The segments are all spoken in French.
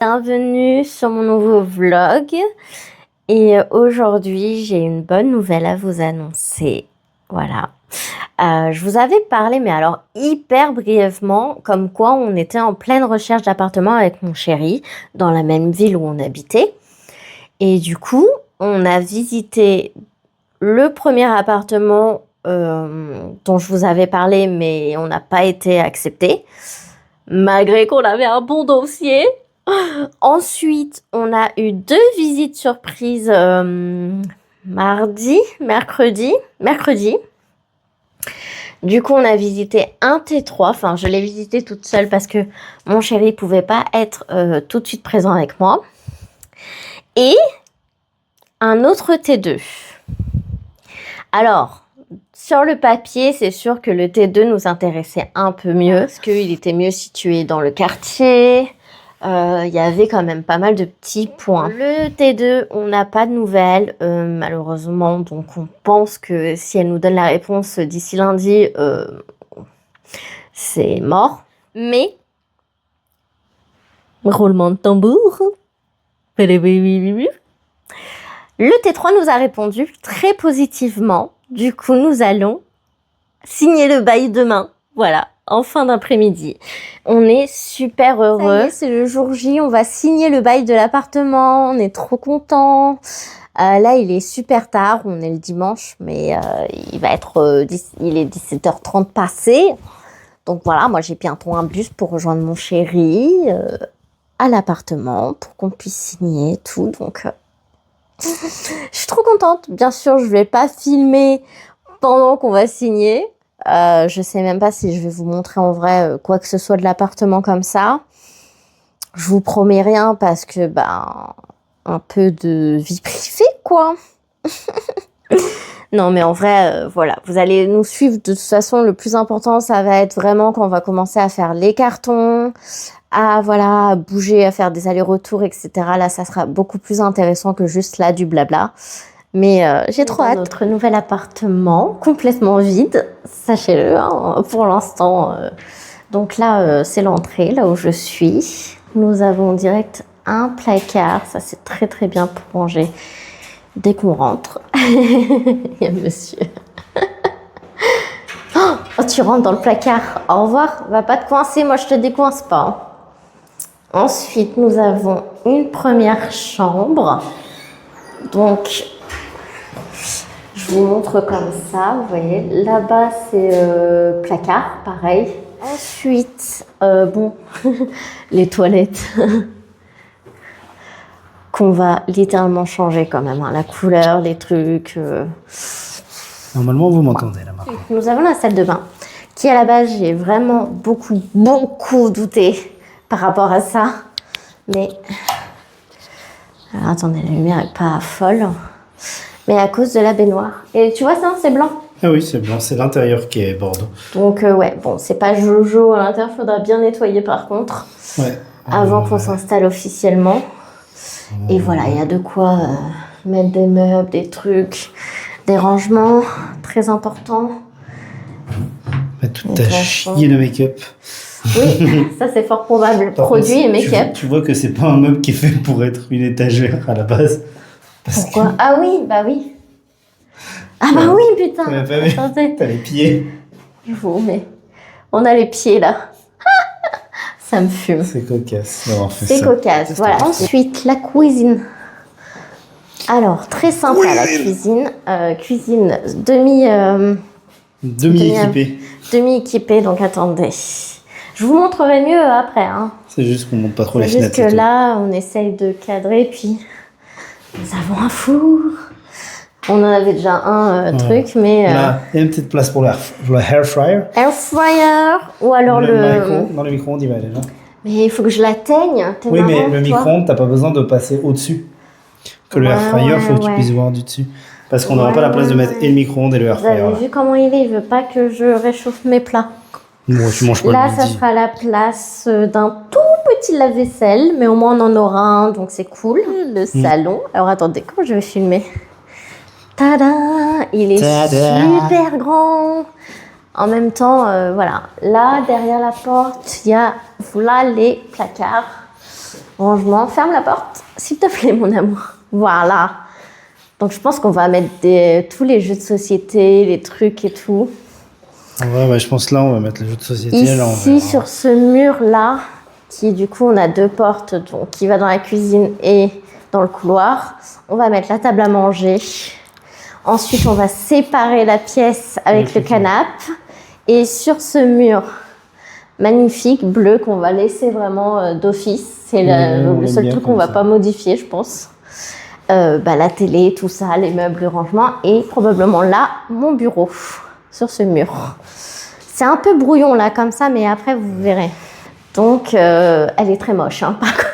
Bienvenue sur mon nouveau vlog et aujourd'hui j'ai une bonne nouvelle à vous annoncer. Voilà, je vous avais parlé mais alors hyper brièvement comme quoi on était en pleine recherche d'appartement avec mon chéri dans la même ville où on habitait et du coup on a visité le premier appartement dont je vous avais parlé mais on n'a pas été accepté malgré qu'on avait un bon dossier. Ensuite, on a eu 2 visites surprises mercredi. Du coup, on a visité un T3. Enfin, je l'ai visité toute seule parce que mon chéri pouvait pas être tout de suite présent avec moi. Et un autre T2. Alors, sur le papier, c'est sûr que le T2 nous intéressait un peu mieux parce qu'il était mieux situé dans le quartier. Il y avait quand même pas mal de petits points. Le T2, on n'a pas de nouvelles, malheureusement. Donc, on pense que si elle nous donne la réponse d'ici lundi, c'est mort. Mais, roulement de tambour. Le T3 nous a répondu très positivement. Du coup, nous allons signer le bail demain. Voilà. En fin d'après-midi. On est super heureux. C'est le jour J, on va signer le bail de l'appartement, on est trop contents. Là, il est super tard, on est le dimanche, mais il est 17h30 passé. Donc voilà, moi j'ai bientôt un bus pour rejoindre mon chéri à l'appartement pour qu'on puisse signer et tout. Donc je suis trop contente. Bien sûr, je vais pas filmer pendant qu'on va signer. Je sais même pas si je vais vous montrer en vrai quoi que ce soit de l'appartement comme ça. Je vous promets rien parce que un peu de vie privée quoi. Non mais en vrai voilà, vous allez nous suivre de toute façon. Le plus important ça va être vraiment quand on va commencer à faire les cartons, à bouger, à faire des allers-retours etc. Là ça sera beaucoup plus intéressant que juste là du blabla. Mais j'ai trop hâte. Notre nouvel appartement, complètement vide, sachez-le, hein, pour l'instant. Donc là, c'est l'entrée, là où je suis. Nous avons direct un placard, ça c'est très très bien pour ranger dès qu'on rentre. Il y a monsieur. Oh, tu rentres dans le placard, au revoir, va pas te coincer, moi je te décoince pas. Ensuite, nous avons une première chambre. Donc, je vous montre comme ça, vous voyez, là-bas c'est placard, pareil. Ensuite, les toilettes qu'on va littéralement changer quand même, hein, la couleur, les trucs. Normalement, vous m'entendez là maintenant. Nous avons la salle de bain, qui à la base, j'ai vraiment beaucoup douté par rapport à ça. Mais, alors, attendez, la lumière n'est pas folle. Mais à cause de la baignoire. Et tu vois ça, c'est blanc. Ah oui, c'est blanc, c'est l'intérieur qui est bordeaux. Donc ouais, bon, c'est pas jojo à l'intérieur, faudra bien nettoyer par contre. Ouais. Avant qu'on s'installe officiellement. Et voilà, il y a de quoi mettre des meubles, des trucs, des rangements, très importants. Tout à chier le make-up. Oui, ça c'est fort probable. Produits et make-up. Tu vois que c'est pas un meuble qui est fait pour être une étagère à la base. Pourquoi ? Ah oui, bah oui. Ah bah oui, putain. T'as les pieds. Je vous mais on a les pieds là. Ça me fume. C'est cocasse d'avoir fait ça. C'est cocasse, voilà. Ensuite, la cuisine. Alors, très sympa la cuisine. Cuisine demi-équipée. Demi-équipée, donc attendez. Je vous montrerai mieux après. Hein. C'est juste qu'on monte pas trop les fenêtres. C'est juste que là, on essaye de cadrer, puis nous avons un four. On en avait déjà un truc, mais... Il y a une petite place pour le hair fryer. Air fryer, ou alors Dans le micro-ondes, il va aller là. Mais il faut que je l'atteigne. Oui, mais le micro-ondes, t'as pas besoin de passer au-dessus. Que le air fryer, il faut que tu puisses voir du dessus. Parce qu'on n'aura pas la place de mettre et le micro-ondes et le air fryer. Vous avez vu comment il est ? Il veut pas que je réchauffe mes plats. Moi, tu manges pas là, ça sera la place d'un tout petit lave-vaisselle, mais au moins on en aura un, donc c'est cool. Le salon. Alors attendez, comment je vais filmer ? Tada ! Il est super grand. En même temps, voilà. Là, derrière la porte, il y a les placards. Rangement, ferme la porte, s'il te plaît, mon amour. Voilà. Donc, je pense qu'on va mettre tous les jeux de société, les trucs et tout. Ouais, je pense là, on va mettre les jeux de société. Ici, sur ce mur-là, qui du coup, on a 2 portes, donc qui va dans la cuisine et dans le couloir. On va mettre la table à manger. Ensuite, on va séparer la pièce avec le canapé. Et sur ce mur magnifique, bleu, qu'on va laisser vraiment d'office. C'est le seul truc qu'on ne va pas modifier, je pense. La télé, tout ça, les meubles, le rangement. Et probablement là, mon bureau, sur ce mur. C'est un peu brouillon là, comme ça, mais après, vous verrez. Donc, elle est très moche, hein, par contre.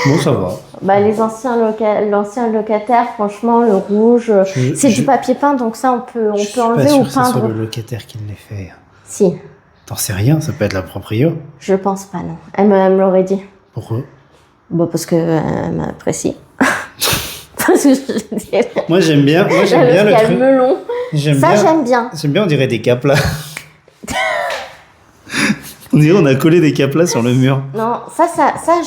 Bon, ça va. L'ancien locataire, franchement, le rouge, c'est du papier peint, donc ça, on peut enlever ou peindre. Je suis pas sûr que ce soit le locataire qui l'ait fait. Si. T'en sais rien, ça peut être la proprio. Je pense pas, non. Elle me l'aurait dit. Pourquoi? Parce qu'elle m'apprécie. Parce que moi, j'aime bien le truc. Melon. J'aime bien. J'aime bien, on dirait des caplas. On dirait on a collé des caplas sur le mur. Non, ça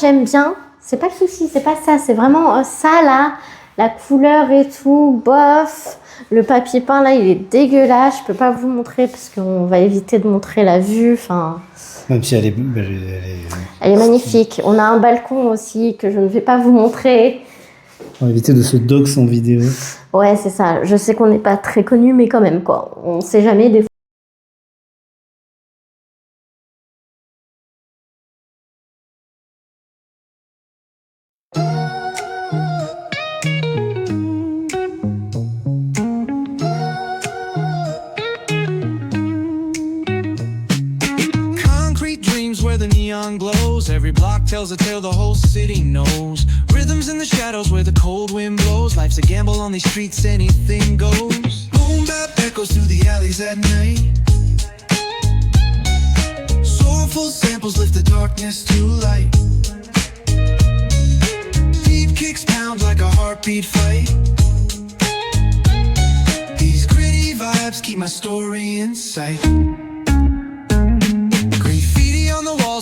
j'aime bien. C'est pas le souci, c'est pas ça. C'est vraiment ça, là. La couleur et tout, bof. Le papier peint, là, il est dégueulasse. Je peux pas vous montrer parce qu'on va éviter de montrer la vue. Enfin... Même si elle est magnifique. On a un balcon aussi que je ne vais pas vous montrer. On va éviter de se dox en vidéo. Ouais, c'est ça. Je sais qu'on n'est pas très connus, mais quand même, quoi. On sait jamais des fois. Glows. Every block tells a tale the whole city knows. Rhythms in the shadows where the cold wind blows. Life's a gamble on these streets, anything goes. Boom bap echoes through the alleys at night. Soulful samples lift the darkness to light. Deep kicks pound like a heartbeat fight. These gritty vibes keep my story in sight.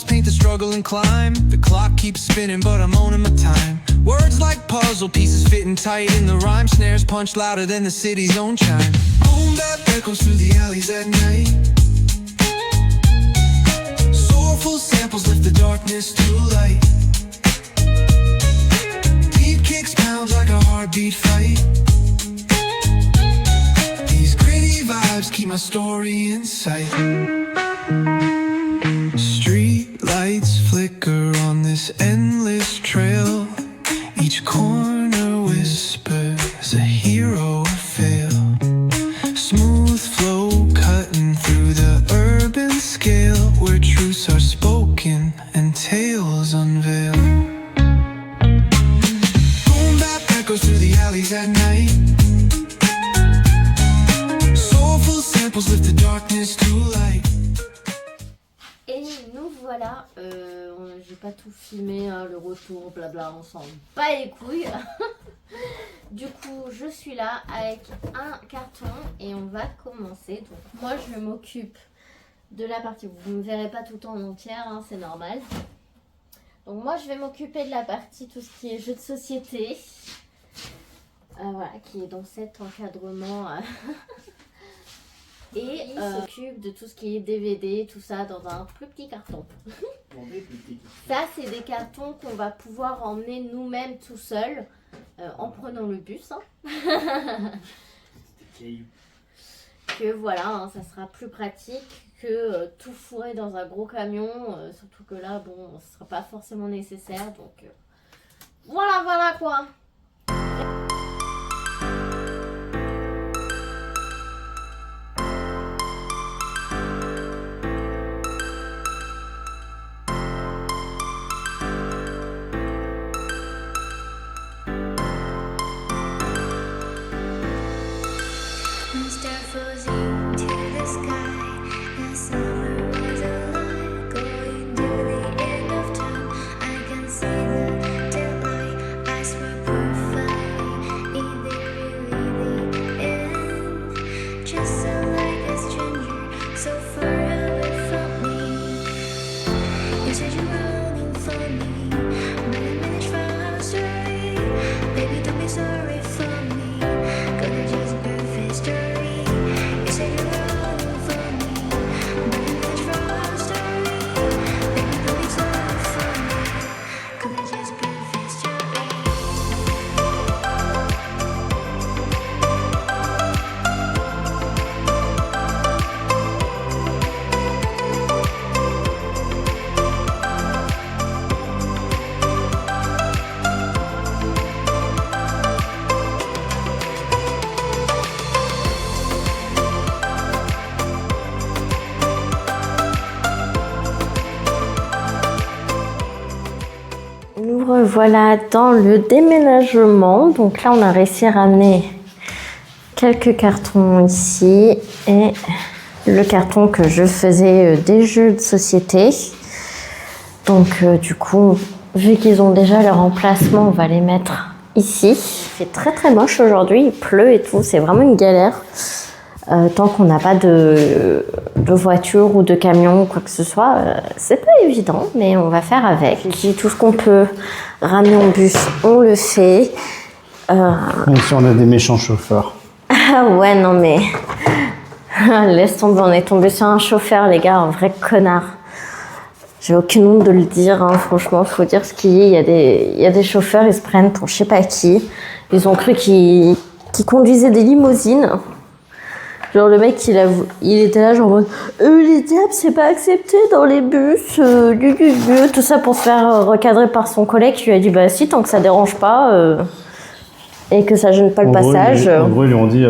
Paint the struggle and climb. The clock keeps spinning, but I'm owning my time. Words like puzzle pieces fitting tight in the rhyme. Snares punch louder than the city's own chime. Boom bap echoes through the alleys at night. Soulful samples lift the darkness to light. Deep kicks pound like a heartbeat fight. These gritty vibes keep my story in sight. Street lights flicker on this endless trail. Each corner whispers a hero or fail. Smooth flow cutting through the urban scale, where truths are spoken and tales unveiled. Boom bap echoes through the alleys at night. Soulful samples lift the darkness to light. Et nous voilà, j'ai pas tout filmé, hein, le retour, blabla, on s'en bat les couilles. Du coup, je suis là avec un carton et on va commencer. Donc, moi, je m'occupe de la partie, vous ne me verrez pas tout le temps en entière, hein, c'est normal. Donc, moi, je vais m'occuper de la partie, tout ce qui est jeux de société. Voilà, qui est dans cet encadrement. Et s'occupe de tout ce qui est DVD, tout ça dans un plus petit carton. Ça, c'est des cartons qu'on va pouvoir emmener nous-mêmes tout seuls en prenant le bus. Hein. Que voilà, hein, ça sera plus pratique que tout fourrer dans un gros camion. Surtout que là, bon, ce sera pas forcément nécessaire. Donc voilà quoi. Going to the end of time, I can see the daylight. I swear. Revoilà dans le déménagement. Donc là, on a réussi à ramener quelques cartons ici et le carton que je faisais des jeux de société. Donc du coup, vu qu'ils ont déjà leur emplacement, on va les mettre ici. Il fait très très moche aujourd'hui, il pleut et tout, c'est vraiment une galère. Tant qu'on n'a pas de voiture ou de camion ou quoi que ce soit, c'est pas évident, mais on va faire avec. Tout ce qu'on peut ramener en bus, on le fait. Même si on a des méchants chauffeurs. Ah ouais, non mais... Laisse tomber, on est tombé sur un chauffeur, les gars, un vrai connard. J'ai aucune honte de le dire, hein. Franchement, faut dire ce qu'il y a. Il y a des chauffeurs, ils se prennent pour je sais pas qui. Ils ont cru qu'ils conduisaient des limousines. Genre le mec, il était là genre en mode les diables, c'est pas accepté dans les bus, tout ça pour se faire recadrer par son collègue qui lui a dit bah si, tant que ça dérange pas et que ça gêne pas le passage. En gros, ils lui ont dit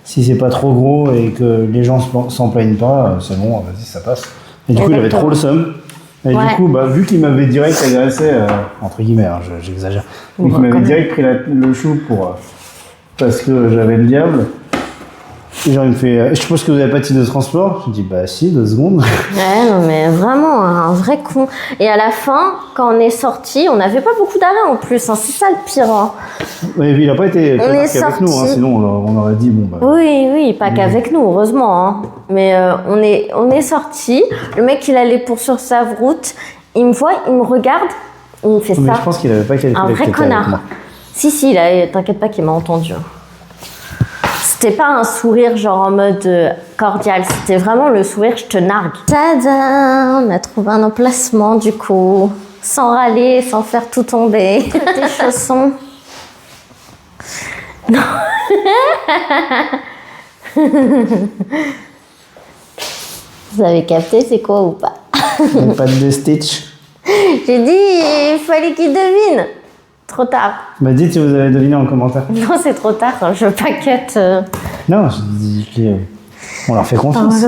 si c'est pas trop gros et que les gens s'en plaignent pas, c'est bon, vas-y, ça passe. Et du coup, il avait trop le seum. Et du coup, vu qu'il m'avait direct agressé, entre guillemets, hein, j'exagère, vu qu'il m'avait direct pris le chou parce que j'avais le diable. Et genre, il me fait je suppose que vous avez pas de titre de transport. Je dis bah si, 2 secondes. Ouais, non mais vraiment un vrai con. Et à la fin, quand on est sorti, on n'avait pas beaucoup d'arrêt en plus, hein, c'est ça le pire. Hein. Ouais, il a pas été avec nous, hein, sinon on aurait dit bon bah. Oui, pas qu'avec nous, heureusement. Hein. Mais on est sorti. Le mec il allait poursuivre sa route, il me voit, il me regarde, il me fait ça. Mais je pense qu'il avait pas calculé. Un vrai connard. Si, t'inquiète pas qu'il m'a entendu. C'était pas un sourire genre en mode cordial, c'était vraiment le sourire je te nargue. Tada, on a trouvé un emplacement du coup, sans râler, sans faire tout tomber. Tes chaussons. Non. Vous avez capté c'est quoi ou pas? Pas de Stitch. J'ai dit il fallait qu'il devine. Trop tard. Bah dites si vous avez deviné en commentaire. Non, c'est trop tard, je veux pas cut. Non, je dis on leur fait confiance.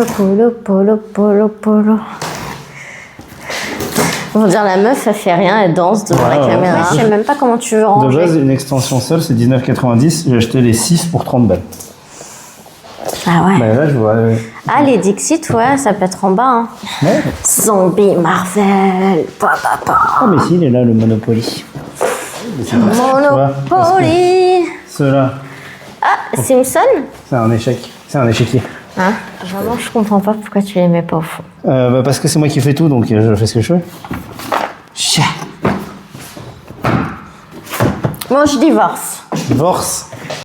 Polo. On va dire la meuf, elle fait rien, elle danse devant la caméra. Je sais même pas comment tu veux ranger. De base, une extension seule, c'est 19,90. J'ai acheté les 6 pour 30 balles. Ah ouais. Bah là, je vois. Ah, les Dixit, ouais, ça peut être en bas. Hein. Ouais. Zombie Marvel. Ah, mais si, il est là, le Monopoly. Monopoly. Ceux-là. Ah, Simpson. C'est un échec. C'est un échiquier. Hein? Vraiment, je comprends pas pourquoi tu les mets pas au fond. Bah parce que c'est moi qui fais tout, donc je fais ce que je veux. Chien. Moi, je divorce. Divorce.